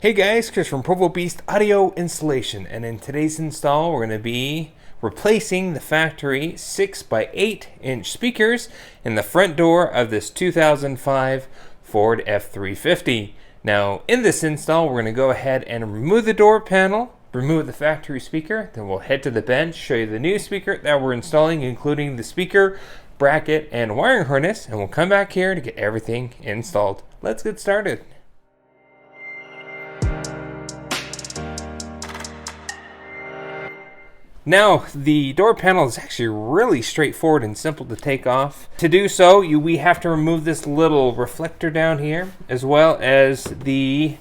Hey guys, Chris from Provo Beast Audio Installation, and in today's install we're going to be replacing the factory 6x8-inch speakers in the front door of this 2005 Ford F350. Now in this install we're going to go ahead and remove the door panel, remove the factory speaker, then we'll head to the bench, show you the new speaker that we're installing, including the speaker, bracket, and wiring harness, and we'll come back here to get everything installed. Let's get started. Now, the door panel is actually really straightforward and simple to take off. To do so, we have to remove this little reflector down here, as well as the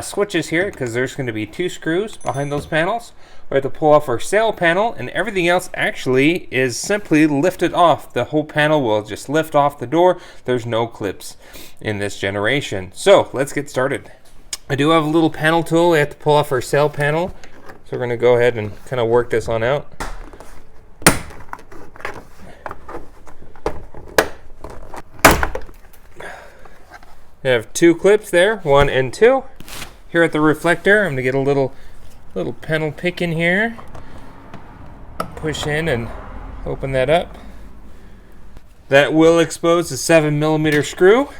switches here, because there's going to be two screws behind those panels. We have to pull off our sail panel, and everything else actually is simply lifted off. The whole panel will just lift off the door. There's no clips in this generation. So, let's get started. I do have a little panel tool. We have to pull off our sail panel. So we're going to go ahead and kind of work this on out. I have two clips there, 1 and 2. Here at the reflector, I'm going to get a little panel pick in here. Push in and open that up. That will expose the 7mm screw.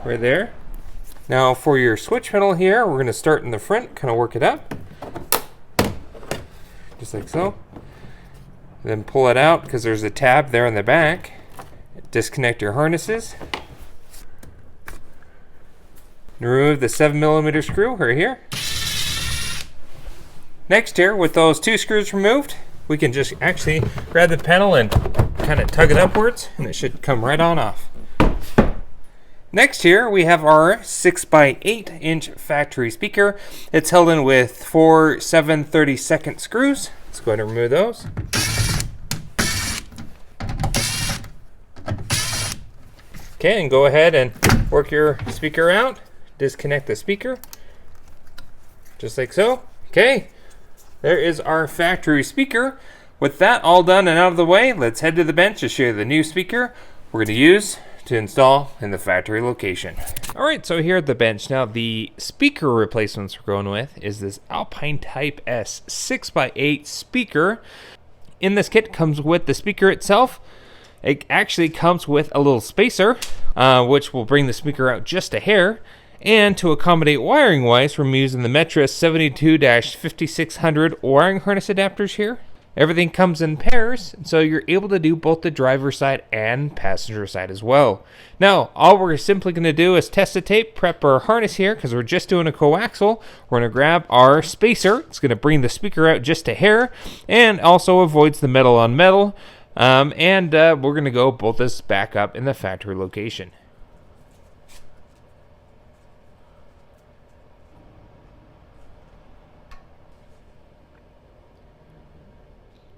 Right there. Now for your switch panel here, we're going to start in the front, kind of work it up. Just like so. Then pull it out because there's a tab there in the back. Disconnect your harnesses. Remove the 7mm screw right here. Next here, with those two screws removed, we can just actually grab the panel and kind of tug it upwards, and it should come right on off. Next here, we have our 6x8-inch factory speaker. It's held in with 4 7/32 screws. Let's go ahead and remove those. Okay, and go ahead and work your speaker out. Disconnect the speaker, just like so. Okay, there is our factory speaker. With that all done and out of the way, let's head to the bench to show you the new speaker we're going to use to install in the factory location. Alright, so here at the bench, now the speaker replacements we're going with is this Alpine Type S 6x8 speaker. In this kit comes with the speaker itself. It actually comes with a little spacer, which will bring the speaker out just a hair. And to accommodate wiring wise, we're using the Metris 72-5600 wiring harness adapters here. Everything comes in pairs, so you're able to do both the driver's side and passenger side as well. Now, all we're simply going to do is test the tape, prep our harness here, because we're just doing a coaxial. We're going to grab our spacer. It's going to bring the speaker out just a hair, and also avoids the metal on metal. We're going to go bolt this back up in the factory location.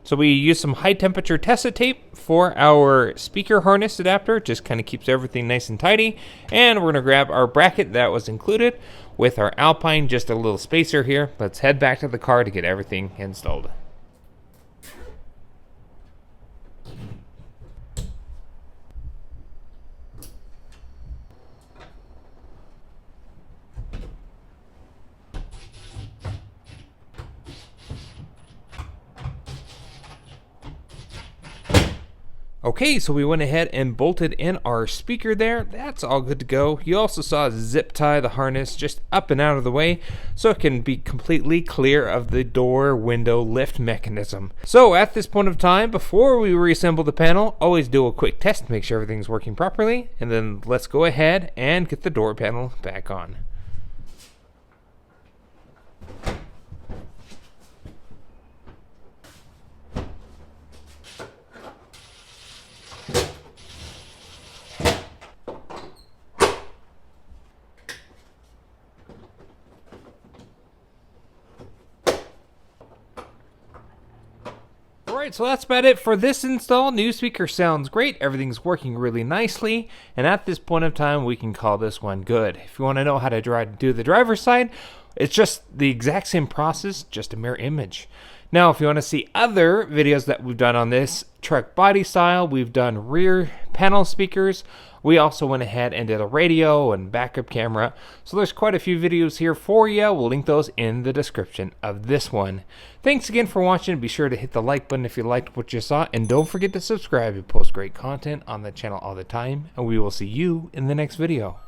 So we use some high temperature tester tape for our speaker harness adapter. Just kind of keeps everything nice and tidy. And we're going to grab our bracket that was included with our Alpine, just a little spacer here. Let's head back to the car to get everything installed. Okay, so we went ahead and bolted in our speaker there. That's all good to go. You also saw zip tie the harness just up and out of the way so it can be completely clear of the door window lift mechanism. So at this point of time, before we reassemble the panel, always do a quick test to make sure everything's working properly, and then let's go ahead and get the door panel back on. Alright, so that's about it for this install. New speaker sounds great. Everything's working really nicely. And at this point of time, we can call this one good. If you want to know how to do the driver's side, It's just the exact same process, just a mirror image. Now, if you want to see other videos that we've done on this truck body style, we've done rear panel speakers. We also went ahead and did a radio and backup camera. So there's quite a few videos here for you. We'll link those in the description of this one. Thanks again for watching. Be sure to hit the like button if you liked what you saw. And don't forget to subscribe. We post great content on the channel all the time. And we will see you in the next video.